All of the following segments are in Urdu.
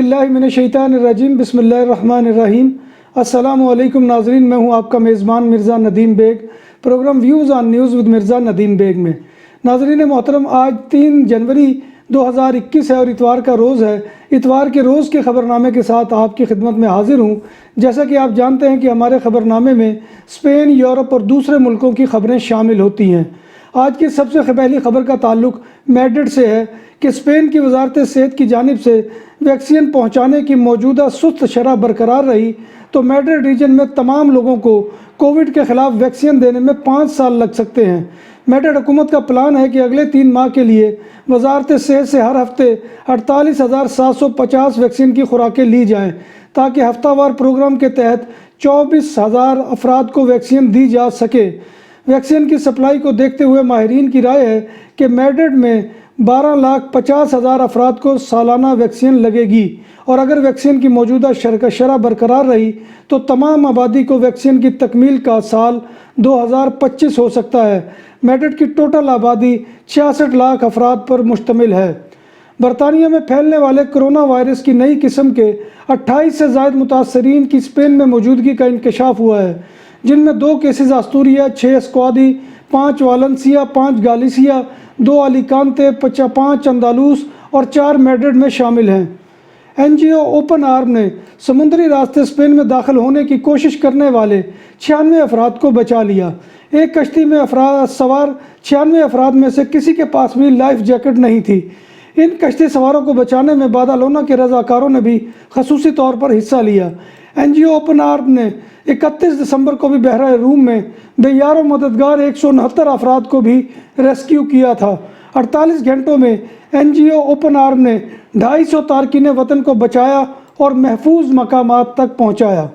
باللہ من الشیطان الرجیم بسم اللہ الرحمن الرحیم۔ السلام علیکم ناظرین، میں ہوں آپ کا میزبان Mirza Nadeem Baig, programme views on news with Mirza Nadeem Baig میں۔ ناظرین محترم، آج 3 جنوری 2021 ہے اور اتوار کا روز ہے۔ اتوار کے روز کے خبرنامے کے ساتھ آپ کی خدمت میں حاضر ہوں۔ جیسا کہ آپ جانتے ہیں کہ ہمارے خبرنامے میں سپین، یورپ اور دوسرے ملکوں کی خبریں شامل ہوتی ہیں۔ آج کی سب سے پہلی خبر کا تعلق میڈرڈ سے ہے کہ سپین کی وزارت صحت کی جانب سے ویکسین پہنچانے کی موجودہ سست شرح برقرار رہی تو میڈرڈ ریجن میں تمام لوگوں کو کووڈ کے خلاف ویکسین دینے میں 5 سال لگ سکتے ہیں۔ میڈرڈ حکومت کا پلان ہے کہ اگلے 3 ماہ کے لیے وزارت صحت سے ہر ہفتے 48,750 ویکسین کی خوراکیں لی جائیں تاکہ ہفتہ وار پروگرام کے تحت 24,000 افراد کو ویکسین دی جا سکے۔ ویکسین کی سپلائی کو دیکھتے ہوئے ماہرین کی رائے ہے کہ میڈرڈ میں 12,50,000 افراد کو سالانہ ویکسین لگے گی، اور اگر ویکسین کی موجودہ شرح برقرار رہی تو تمام آبادی کو ویکسین کی تکمیل کا سال 2025 ہو سکتا ہے۔ میڈرڈ کی ٹوٹل آبادی 66 لاکھ افراد پر مشتمل ہے۔ برطانیہ میں پھیلنے والے کورونا وائرس کی نئی قسم کے 28 سے زائد متاثرین کی سپین میں موجودگی کا انکشاف ہوا ہے، جن میں 2 کیسز آستوریہ، 6 اسکواڈی، 5 والنسیا، 5 گالیسیا، 2 الیکانتے، 5 اندالوس اور 4 میڈرڈ میں شامل ہیں۔ این جی او اوپن آرم نے سمندری راستے سپین میں داخل ہونے کی کوشش کرنے والے 96 افراد کو بچا لیا۔ ایک کشتی میں سوار 96 افراد میں سے کسی کے پاس بھی لائف جیکٹ نہیں تھی۔ ان کشتی سواروں کو بچانے میں بادالونا کے رضاکاروں نے بھی خصوصی طور پر حصہ لیا۔ این جی او اوپن آرم نے 31 دسمبر کو بھی بحیرہ روم میں بے یار و مددگار 169 افراد کو بھی ریسکیو کیا تھا۔ 48 گھنٹوں میں این جی او اوپن آرم نے 250 تارکین وطن کو بچایا اور محفوظ مقامات تک پہنچایا۔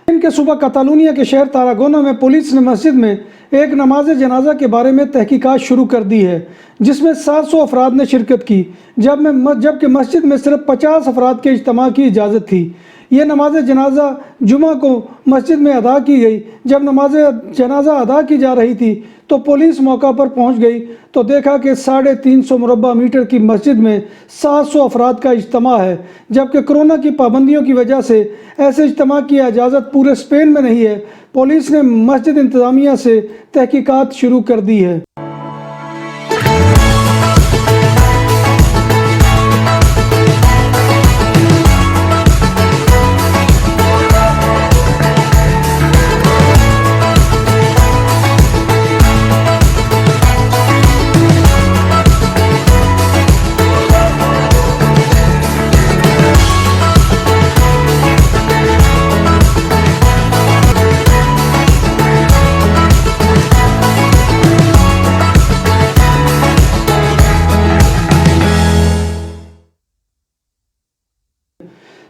ان کے صوبہ کاتالونیہ کے شہر تاراگونا میں پولیس نے مسجد میں ایک نماز جنازہ کے بارے میں تحقیقات شروع کر دی ہے، جس میں 700 افراد نے شرکت کی، جبکہ مسجد میں صرف 50 افراد کے اجتماع کی اجازت تھی۔ یہ نماز جنازہ جمعہ کو مسجد میں ادا کی گئی۔ جب نماز جنازہ ادا کی جا رہی تھی تو پولیس موقع پر پہنچ گئی تو دیکھا کہ 350 مربع میٹر کی مسجد میں 700 افراد کا اجتماع ہے، جبکہ کورونا کی پابندیوں کی وجہ سے ایسے اجتماع کی اجازت پورے سپین میں نہیں ہے۔ پولیس نے مسجد انتظامیہ سے تحقیقات شروع کر دی ہے۔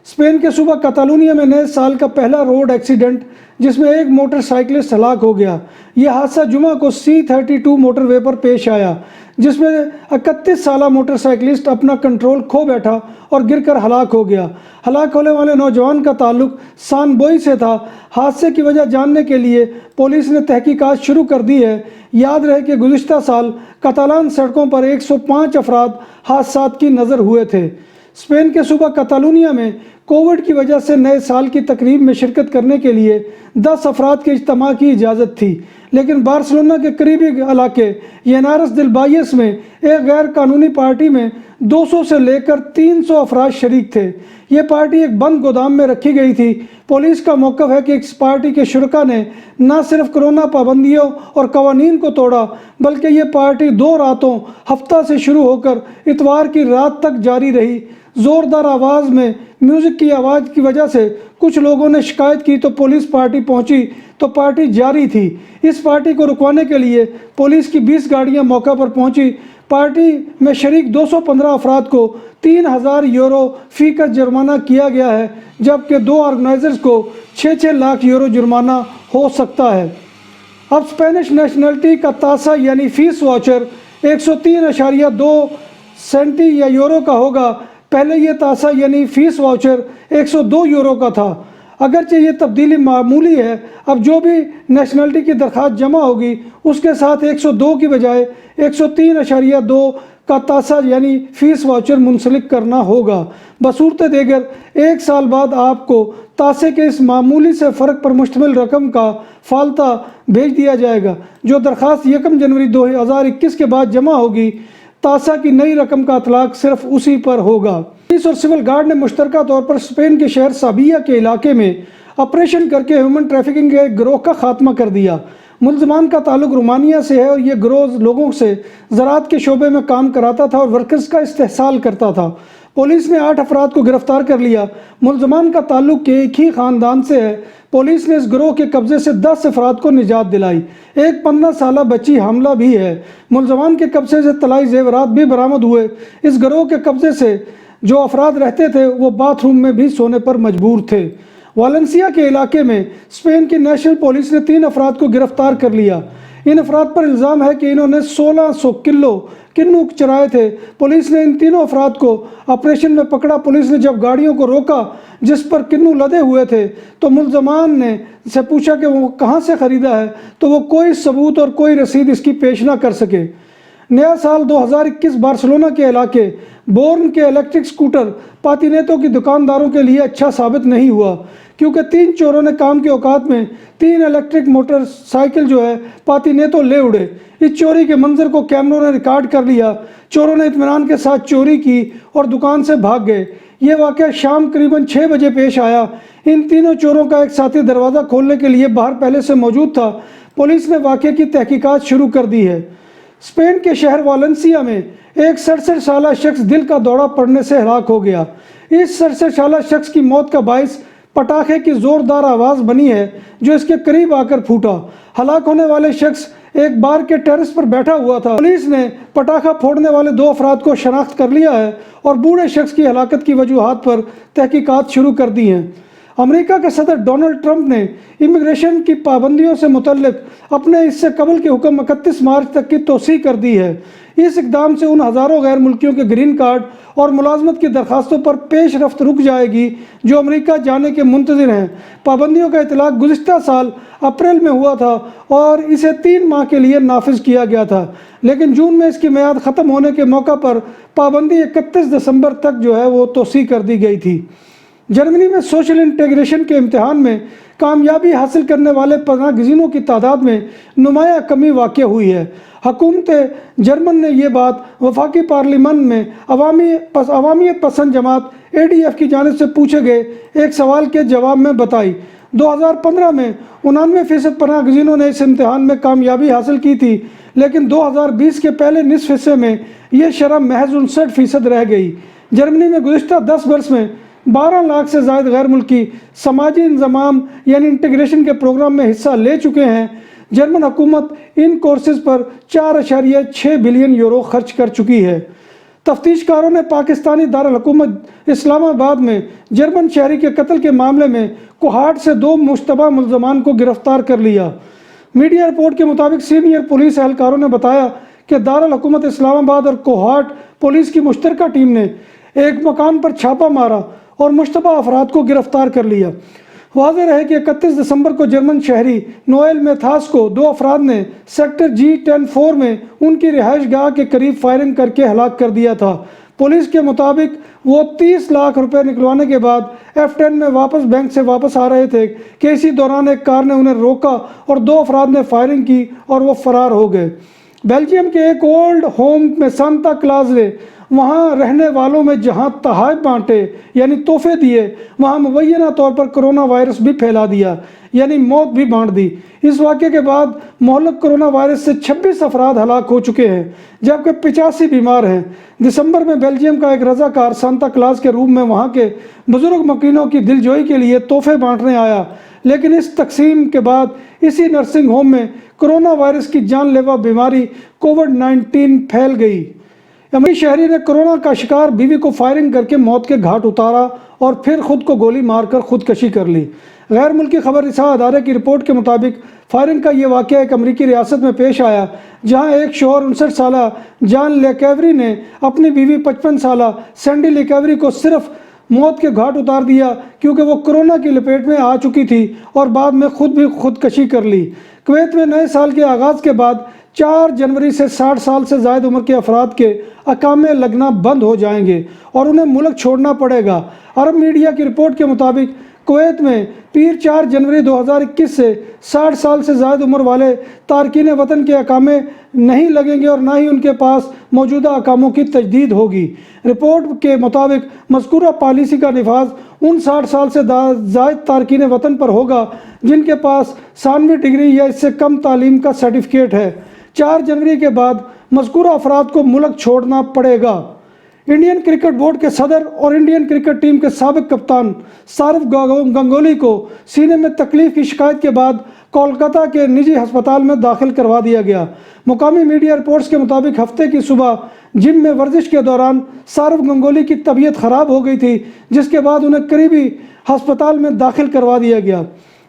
سپین کے صوبہ کاتالونیہ میں نئے سال کا پہلا روڈ ایکسیڈنٹ جس میں ایک موٹر سائیکلسٹ ہلاک ہو گیا۔ یہ حادثہ جمعہ کو C32 موٹر وے پر پیش آیا، جس میں 31 سالہ موٹر سائیکلسٹ اپنا کنٹرول کھو بیٹھا اور گر کر ہلاک ہو گیا۔ ہلاک ہونے والے نوجوان کا تعلق سان بوئی سے تھا۔ حادثے کی وجہ جاننے کے لیے پولیس نے تحقیقات شروع کر دی ہے۔ یاد رہے کہ گزشتہ سال کاتالان سڑکوں پر 105 افراد حادثات کی نظر ہوئے تھے۔ سپین کے صوبہ کاتالونیہ میں کووڈ کی وجہ سے نئے سال کی تقریب میں شرکت کرنے کے لیے 10 افراد کے اجتماع کی اجازت تھی، لیکن بارسلونا کے قریبی علاقے ینارس دل بائیس میں ایک غیر قانونی پارٹی میں 200 سے لے کر 300 افراد شریک تھے۔ یہ پارٹی ایک بند گودام میں رکھی گئی تھی۔ پولیس کا موقف ہے کہ اس پارٹی کے شرکاء نے نہ صرف کورونا پابندیوں اور قوانین کو توڑا، بلکہ یہ پارٹی 2 راتوں ہفتہ سے شروع ہو کر اتوار کی رات تک جاری رہی۔ زوردار آواز میں میوزک کی آواز کی وجہ سے کچھ لوگوں نے شکایت کی تو پولیس پارٹی پہنچی تو پارٹی جاری تھی۔ اس پارٹی کو رکوانے کے لیے پولیس کی 20 گاڑیاں موقع پر پہنچی۔ پارٹی میں شریک 215 افراد کو 3,000 یورو فی کا جرمانہ کیا گیا ہے، جبکہ 2 آرگنائزرز کو 6 لاکھ یورو جرمانہ ہو سکتا ہے۔ اب اسپینش نیشنلٹی کا تاسا یعنی فیس واچر 103.2 سینٹی یا یورو کا ہوگا۔ پہلے یہ تاسا یعنی فیس واچر 102 یورو کا تھا۔ اگرچہ یہ تبدیلی معمولی ہے، اب جو بھی نیشنلٹی کی درخواست جمع ہوگی اس کے ساتھ 102 کی بجائے 103.2 کا تاسا یعنی فیس واچر منسلک کرنا ہوگا۔ بصورت دیگر 1 سال بعد آپ کو تاسے کے اس معمولی سے فرق پر مشتمل رقم کا فالتہ بھیج دیا جائے گا، جو درخواست 1 جنوری 2021 کے بعد جمع ہوگی۔ تاسا کی نئی رقم کا اطلاق صرف اسی پر ہوگا۔ پولیس اور سول گارڈ نے مشترکہ طور پر سپین کے شہر سابیہ کے علاقے میں آپریشن کر کے ہیومن ٹریفکنگ کے ایک گروہ کا خاتمہ کر دیا۔ ملزمان کا تعلق رومانیہ سے ہے اور یہ گروہ لوگوں سے زراعت کے شعبے میں کام کراتا تھا اور ورکرز کا استحصال کرتا تھا۔ پولیس نے 8 افراد کو گرفتار کر لیا۔ ملزمان کا تعلق ایک ہی خاندان سے ہے۔ پولیس نے اس گروہ کے قبضے سے 10 افراد کو نجات دلائی۔ ایک 15 سالہ بچی حاملہ بھی ہے۔ ملزمان کے قبضے سے طلائی زیورات بھی برآمد ہوئے۔ اس گروہ کے قبضے سے جو افراد رہتے تھے وہ باتھ روم میں بھی سونے پر مجبور تھے۔ والنسیا کے علاقے میں سپین کی نیشنل پولیس نے 3 افراد کو گرفتار کر لیا۔ ان افراد پر الزام ہے کہ انہوں نے 1600 کلو کنو چرائے تھے۔ پولیس نے ان تینوں افراد کو آپریشن میں پکڑا۔ پولیس نے جب گاڑیوں کو روکا جس پر کنو لدے ہوئے تھے تو ملزمان نے سے پوچھا کہ وہ کہاں سے خریدا ہے، تو وہ کوئی ثبوت اور کوئی رسید اس کی پیش نہ کر سکے۔ نیا سال 2021 بارسلونا کے علاقے بورن کے الیکٹرک سکوٹر پاتینیتوں کی دکانداروں کے لیے اچھا ثابت نہیں ہوا، کیونکہ 3 چوروں نے کام کے اوقات میں 3 الیکٹرک موٹر سائیکل پاتینیتوں لے اڑے۔ اس چوری کے منظر کو کیمروں نے ریکارڈ کر لیا۔ چوروں نے اطمینان کے ساتھ چوری کی اور دکان سے بھاگ گئے۔ یہ واقعہ شام قریباً 6 بجے پیش آیا۔ ان تینوں چوروں کا ایک ساتھی دروازہ کھولنے کے لیے باہر پہلے سے موجود تھا۔ پولیس نے واقعے کی تحقیقات شروع کر دی ہے۔ سپین کے شہر والنسیا میں ایک 67 سالہ شخص دل کا دورہ پڑنے سے ہلاک ہو گیا۔ اس 67 سالہ شخص کی موت کا باعث پٹاخے کی زوردار آواز بنی ہے جو اس کے قریب آ کر پھوٹا۔ ہلاک ہونے والے شخص ایک بار کے ٹیرس پر بیٹھا ہوا تھا۔ پولیس نے پٹاخہ پھوڑنے والے 2 افراد کو شناخت کر لیا ہے اور بوڑھے شخص کی ہلاکت کی وجوہات پر تحقیقات شروع کر دی ہیں۔ امریکہ کے صدر ڈونلڈ ٹرمپ نے امیگریشن کی پابندیوں سے متعلق اپنے اس سے قبل کے حکم 31 مارچ تک کی توسیع کر دی ہے۔ اس اقدام سے ان ہزاروں غیر ملکیوں کے گرین کارڈ اور ملازمت کی درخواستوں پر پیش رفت رک جائے گی جو امریکہ جانے کے منتظر ہیں۔ پابندیوں کا اطلاق گزشتہ سال اپریل میں ہوا تھا اور اسے 3 ماہ کے لیے نافذ کیا گیا تھا، لیکن جون میں اس کی میعاد ختم ہونے کے موقع پر پابندی 31 دسمبر تک وہ توسیع کر دی گئی تھی۔ جرمنی میں سوشل انٹیگریشن کے امتحان میں کامیابی حاصل کرنے والے پناہ گزینوں کی تعداد میں نمایاں کمی واقع ہوئی ہے۔ حکومت جرمن نے یہ بات وفاقی پارلیمان میں عوامیت پسند جماعت ADF کی جانب سے پوچھے گئے ایک سوال کے جواب میں بتائی۔ 2015 میں 99% پناہ گزینوں نے اس امتحان میں کامیابی حاصل کی تھی، لیکن 2020 کے پہلے نصف حصے میں یہ شرح محض 59% رہ گئی۔ جرمنی میں گزشتہ 10 برس میں 12 لاکھ سے زائد غیر ملکی سماجی انضمام یعنی انٹیگریشن کے پروگرام میں حصہ لے چکے ہیں۔ جرمن حکومت ان کورسز پر 4.6 بلین یورو خرچ کر چکی ہے۔ تفتیش کاروں نے پاکستانی دارالحکومت اسلام آباد میں جرمن شہری کے قتل کے معاملے میں کوہاٹ سے 2 مشتبہ ملزمان کو گرفتار کر لیا۔ میڈیا رپورٹ کے مطابق سینئر پولیس اہلکاروں نے بتایا کہ دارالحکومت اسلام آباد اور کوہاٹ پولیس کی مشترکہ ٹیم نے ایک مکان پر چھاپہ مارا اور مشتبہ افراد کو گرفتار کر لیا۔ واضح رہے کہ 31 دسمبر کو جرمن شہری نوئل میتھاس کو 2 افراد نے سیکٹر G10-4 میں ان کی رہائش گاہ کے قریب فائرنگ کر کے ہلاک کر دیا تھا۔ پولیس کے مطابق وہ 30 لاکھ روپے نکلوانے کے بعد F10 میں بینک سے واپس آ رہے تھے کہ اسی دوران ایک کار نے انہیں روکا اور 2 افراد نے فائرنگ کی اور وہ فرار ہو گئے۔ بیلجیم کے ایک اولڈ ہوم میں سانتا کلاز نے وہاں رہنے والوں میں جہاں تحائف بانٹے یعنی تحفے دیے، وہاں مبینہ طور پر کرونا وائرس بھی پھیلا دیا یعنی موت بھی بانٹ دی۔ اس واقعے کے بعد مہلک کرونا وائرس سے 26 افراد ہلاک ہو چکے ہیں جبکہ 85 بیمار ہیں۔ دسمبر میں بیلجیم کا ایک رضاکار سانتا کلاز کے روپ میں وہاں کے بزرگ مکینوں کی دلجوئی کے لیے تحفے بانٹنے آیا، لیکن اس تقسیم کے بعد اسی نرسنگ ہوم میں کرونا وائرس کی جان لیوا بیماری کووڈ-19 پھیل گئی۔ امریکی شہری نے کرونا کا شکار بیوی کو فائرنگ کر کے موت کے گھاٹ اتارا اور پھر خود کو گولی مار کر خودکشی کر لی۔ غیر ملکی خبر رساں ادارے کی رپورٹ کے مطابق فائرنگ کا یہ واقعہ ایک امریکی ریاست میں پیش آیا جہاں ایک شوہر 59 سالہ جان لیکیوری نے اپنی بیوی 55 سالہ سینڈی لیکیوری کو صرف موت کے گھاٹ اتار دیا کیونکہ وہ کرونا کی لپیٹ میں آ چکی تھی اور بعد میں خود بھی خودکشی کر لی۔ کویت میں نئے سال کے آغاز کے بعد 4 جنوری سے 60 سال سے زائد عمر کے افراد کے اقامے لگنا بند ہو جائیں گے اور انہیں ملک چھوڑنا پڑے گا۔ عرب میڈیا کی رپورٹ کے مطابق کویت میں پیر 4 جنوری 2021 سے 60 سال سے زائد عمر والے تارکین وطن کے اقامے نہیں لگیں گے اور نہ ہی ان کے پاس موجودہ اقاموں کی تجدید ہوگی۔ رپورٹ کے مطابق مذکورہ پالیسی کا نفاذ ان 60 سال سے زائد تارکین وطن پر ہوگا جن کے پاس ثانوی ڈگری یا اس سے کم تعلیم کا سرٹیفکیٹ ہے۔ 4 جنوری کے بعد مذکورہ افراد کو ملک چھوڑنا پڑے گا۔ انڈین کرکٹ بورڈ کے صدر اور انڈین کرکٹ ٹیم کے سابق کپتان سورو گنگولی کو سینے میں تکلیف کی شکایت کے بعد کولکاتہ کے نجی ہسپتال میں داخل کروا دیا گیا۔ مقامی میڈیا رپورٹس کے مطابق ہفتے کی صبح جم میں ورزش کے دوران سورو گنگولی کی طبیعت خراب ہو گئی تھی، جس کے بعد انہیں قریبی ہسپتال میں داخل کروا دیا گیا۔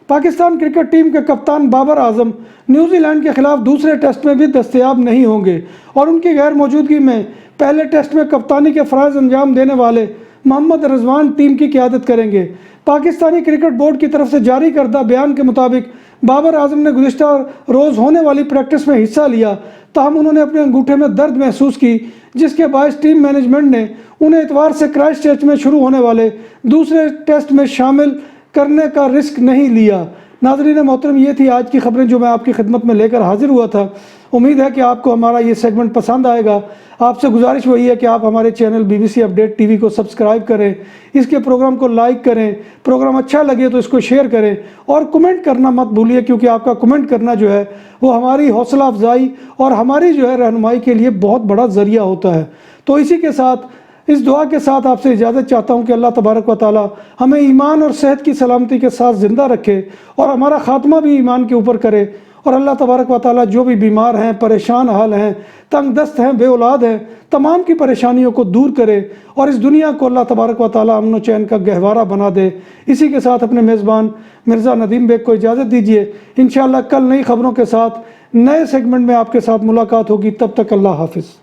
پاکستان کرکٹ ٹیم کے کپتان بابر اعظم نیوزی لینڈ کے خلاف دوسرے ٹیسٹ میں بھی دستیاب نہیں ہوں گے اور ان کی غیر موجودگی میں پہلے ٹیسٹ میں کپتانی کے فرائض انجام دینے والے محمد رضوان ٹیم کی قیادت کریں گے۔ پاکستانی کرکٹ بورڈ کی طرف سے جاری کردہ بیان کے مطابق بابر اعظم نے گزشتہ روز ہونے والی پریکٹس میں حصہ لیا، تاہم انہوں نے اپنے انگوٹھے میں درد محسوس کی، جس کے باعث ٹیم مینجمنٹ نے انہیں اتوار سے کرائسٹ چرچ میں شروع ہونے والے دوسرے ٹیسٹ میں شامل کرنے کا رسک نہیں لیا۔ ناظرین محترم، یہ تھی آج کی خبریں جو میں آپ کی خدمت میں لے کر حاضر ہوا تھا۔ امید ہے کہ آپ کو ہمارا یہ سیگمنٹ پسند آئے گا۔ آپ سے گزارش وہی ہے کہ آپ ہمارے channel BBC update T V کو سبسکرائب کریں، اس کے پروگرام کو لائک کریں، پروگرام اچھا لگے تو اس کو شیئر کریں اور کمنٹ کرنا مت بھولیے، کیونکہ آپ کا کمنٹ کرنا جو ہے وہ ہماری حوصلہ افزائی اور ہماری جو ہے رہنمائی کے لیے بہت بڑا ذریعہ ہوتا ہے۔ تو اسی کے ساتھ اس دعا کے ساتھ آپ سے اجازت چاہتا ہوں کہ اللہ تبارک و تعالی ہمیں ایمان اور صحت کی سلامتی کے ساتھ زندہ رکھے اور ہمارا خاتمہ بھی ایمان کے اوپر کرے، اور اللہ تبارک و تعالی جو بھی بیمار ہیں، پریشان حال ہیں، تنگ دست ہیں، بے اولاد ہیں، تمام کی پریشانیوں کو دور کرے اور اس دنیا کو اللہ تبارک و تعالی امن و چین کا گہوارہ بنا دے۔ اسی کے ساتھ اپنے میزبان مرزا ندیم بیگ کو اجازت دیجیے۔ انشاءاللہ کل نئی خبروں کے ساتھ نئے سیگمنٹ میں آپ کے ساتھ ملاقات ہوگی۔ تب تک اللہ حافظ۔